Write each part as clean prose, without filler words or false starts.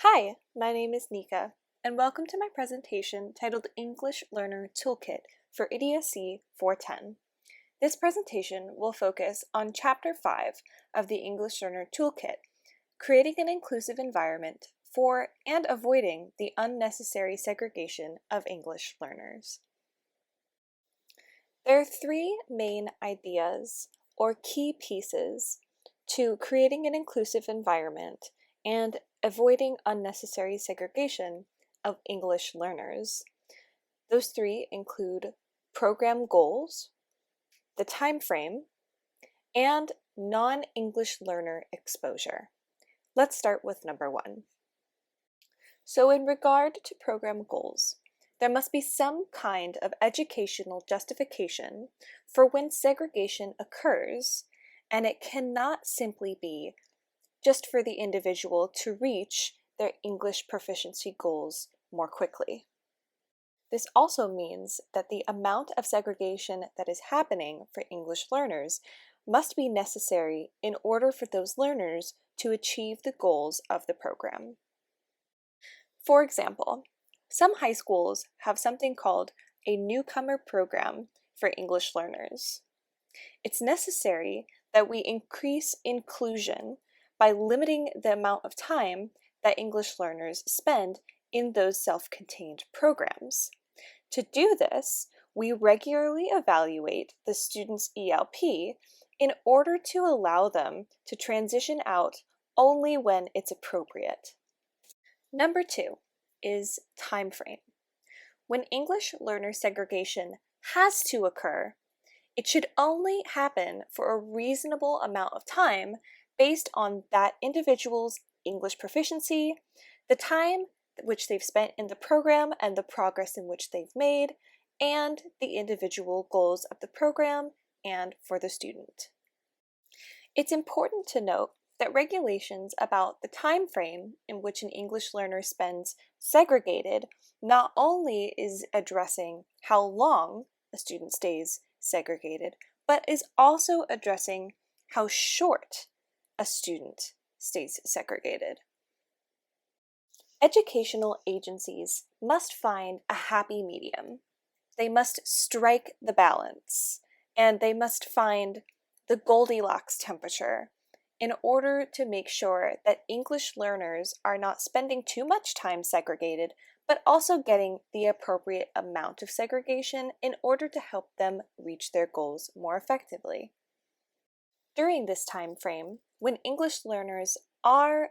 Hi, my name is Nika, and welcome to my presentation titled English Learner Toolkit for EDSC 410. This presentation will focus on Chapter 5 of the English Learner Toolkit, creating an inclusive environment for and avoiding the unnecessary segregation of English learners. There are three main ideas or key pieces to creating an inclusive environment and avoiding unnecessary segregation of English learners. Those three include program goals, the time frame, and non-English learner exposure. Let's start with number 1. So in regard to program goals, there must be some kind of educational justification for when segregation occurs, and it cannot simply be just for the individual to reach their English proficiency goals more quickly. This also means that the amount of segregation that is happening for English learners must be necessary in order for those learners to achieve the goals of the program. For example, some high schools have something called a newcomer program for English learners. It's necessary that we increase inclusion by limiting the amount of time that English learners spend in those self-contained programs. To do this, we regularly evaluate the student's ELP in order to allow them to transition out only when it's appropriate. Number 2 is time frame. When English learner segregation has to occur, it should only happen for a reasonable amount of time based on that individual's English proficiency, the time which they've spent in the program and the progress in which they've made, and the individual goals of the program and for the student. It's important to note that regulations about the time frame in which an English learner spends segregated not only is addressing how long a student stays segregated, but is also addressing how short a student stays segregated. Educational agencies must find a happy medium. They must strike the balance, and they must find the Goldilocks temperature in order to make sure that English learners are not spending too much time segregated, but also getting the appropriate amount of segregation in order to help them reach their goals more effectively. During this time frame, when English learners are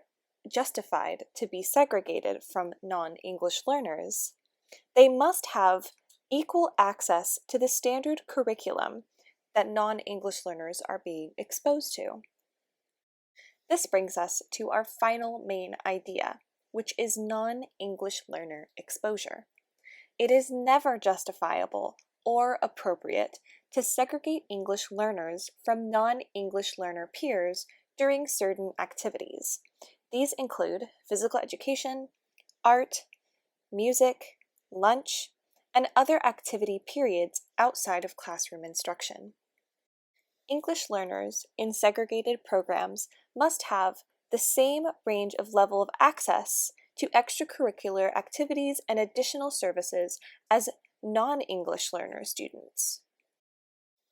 justified to be segregated from non-English learners, they must have equal access to the standard curriculum that non-English learners are being exposed to. This brings us to our final main idea, which is non-English learner exposure. It is never justifiable or appropriate to segregate English learners from non-English learner peers during certain activities. These include physical education, art, music, lunch, and other activity periods outside of classroom instruction. English learners in segregated programs must have the same range of level of access to extracurricular activities and additional services as non-English learner students.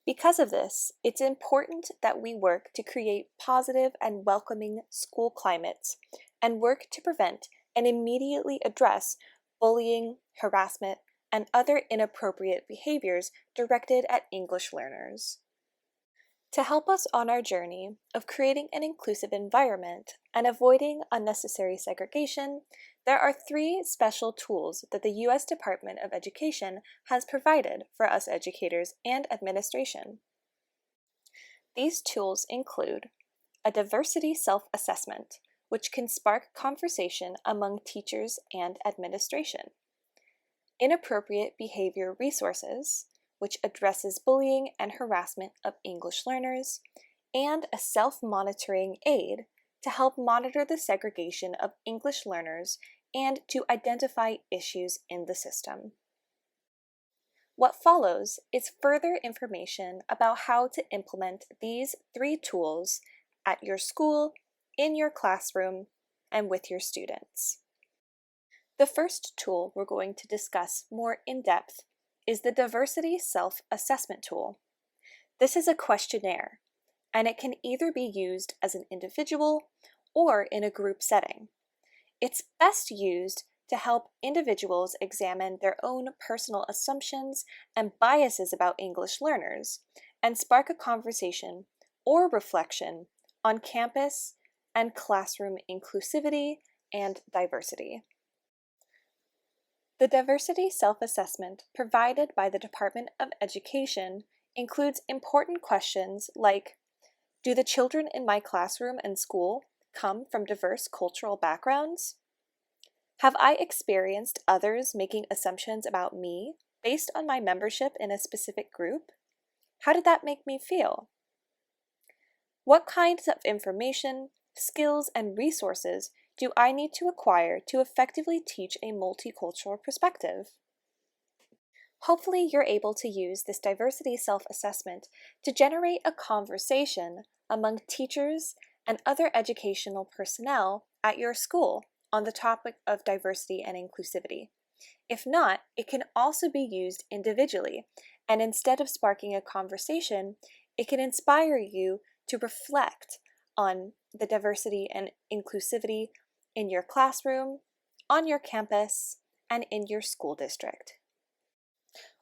Because of this, it's important that we work to create positive and welcoming school climates and work to prevent and immediately address bullying, harassment, and other inappropriate behaviors directed at English learners. To help us on our journey of creating an inclusive environment and avoiding unnecessary segregation, there are 3 special tools that the U.S. Department of Education has provided for us educators and administration. These tools include a diversity self-assessment, which can spark conversation among teachers and administration, inappropriate behavior resources, which addresses bullying and harassment of English learners, and a self-monitoring aid to help monitor the segregation of English learners and to identify issues in the system. What follows is further information about how to implement these 3 tools at your school, in your classroom, and with your students. The first tool we're going to discuss more in depth is the Diversity Self-Assessment Tool. This is a questionnaire, and it can either be used as an individual or in a group setting. It's best used to help individuals examine their own personal assumptions and biases about English learners and spark a conversation or reflection on campus and classroom inclusivity and diversity. The diversity self-assessment provided by the Department of Education includes important questions like, do the children in my classroom and school come from diverse cultural backgrounds? Have I experienced others making assumptions about me based on my membership in a specific group? How did that make me feel? What kinds of information, skills, and resources do I need to acquire to effectively teach a multicultural perspective? Hopefully, you're able to use this diversity self-assessment to generate a conversation among teachers and other educational personnel at your school on the topic of diversity and inclusivity. If not, it can also be used individually, and instead of sparking a conversation, it can inspire you to reflect on the diversity and inclusivity in your classroom, on your campus, and in your school district.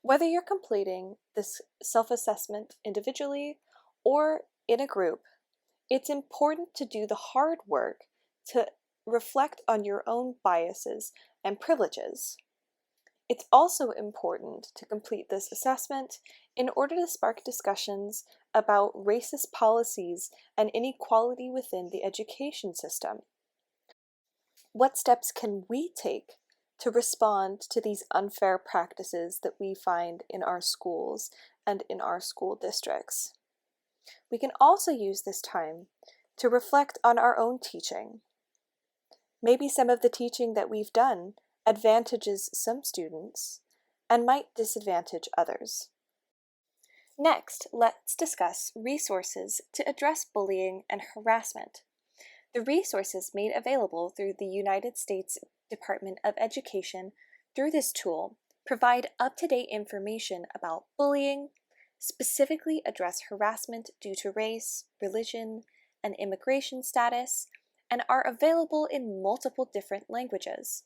Whether you're completing this self-assessment individually or in a group, it's important to do the hard work to reflect on your own biases and privileges. It's also important to complete this assessment in order to spark discussions about racist policies and inequality within the education system. What steps can we take to respond to these unfair practices that we find in our schools and in our school districts? We can also use this time to reflect on our own teaching. Maybe some of the teaching that we've done advantages some students and might disadvantage others. Next, let's discuss resources to address bullying and harassment. The resources made available through the United States Department of Education through this tool provide up-to-date information about bullying, specifically address harassment due to race, religion, and immigration status, and are available in multiple different languages.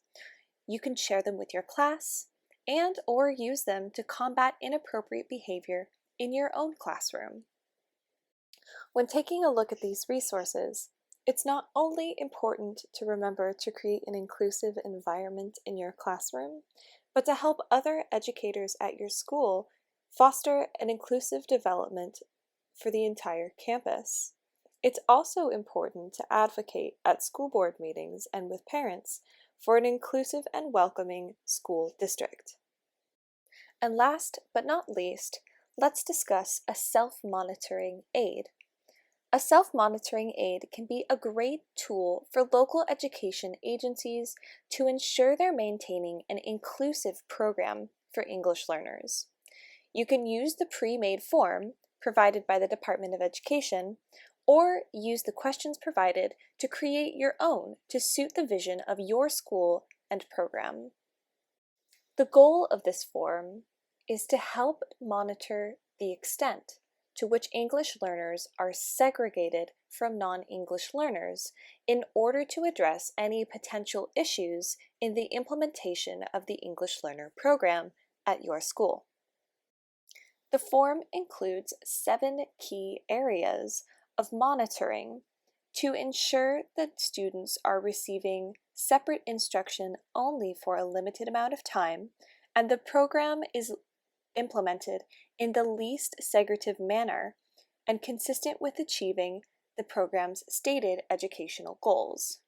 You can share them with your class and/or use them to combat inappropriate behavior in your own classroom. When taking a look at these resources, it's not only important to remember to create an inclusive environment in your classroom, but to help other educators at your school foster an inclusive development for the entire campus. It's also important to advocate at school board meetings and with parents for an inclusive and welcoming school district. And last but not least, let's discuss a self-monitoring aid. A self-monitoring aid can be a great tool for local education agencies to ensure they're maintaining an inclusive program for English learners. You can use the pre-made form provided by the Department of Education, or use the questions provided to create your own to suit the vision of your school and program. The goal of this form is to help monitor the extent to which English learners are segregated from non-English learners in order to address any potential issues in the implementation of the English Learner Program at your school. The form includes 7 key areas of monitoring to ensure that students are receiving separate instruction only for a limited amount of time, and the program is implemented in the least segregative manner and consistent with achieving the program's stated educational goals.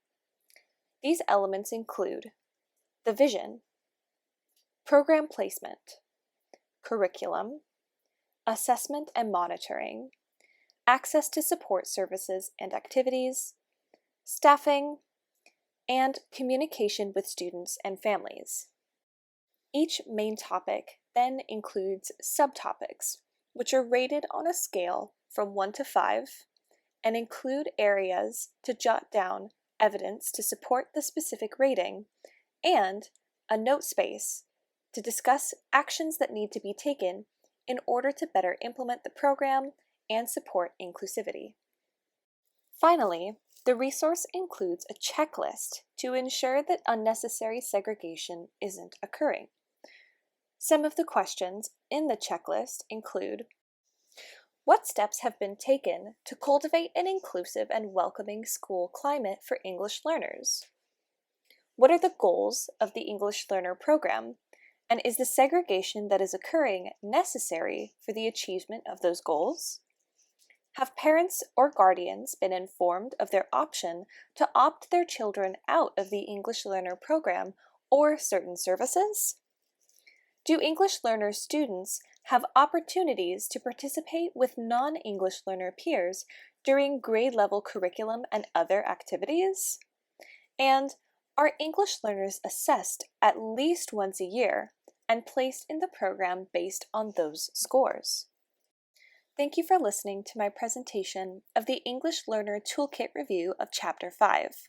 These elements include the vision, program placement, curriculum, assessment and monitoring, access to support services and activities, staffing, and communication with students and families. Each main topic then includes subtopics, which are rated on a scale from 1 to 5 and include areas to jot down evidence to support the specific rating and a note space to discuss actions that need to be taken in order to better implement the program and support inclusivity. Finally, the resource includes a checklist to ensure that unnecessary segregation isn't occurring. Some of the questions in the checklist include: what steps have been taken to cultivate an inclusive and welcoming school climate for English learners? What are the goals of the English Learner Program, and is the segregation that is occurring necessary for the achievement of those goals? Have parents or guardians been informed of their option to opt their children out of the English Learner Program or certain services? Do English Learner students have opportunities to participate with non-English learner peers during grade-level curriculum and other activities? And are English learners assessed at least once a year and placed in the program based on those scores? Thank you for listening to my presentation of the English Learner Toolkit review of Chapter 5.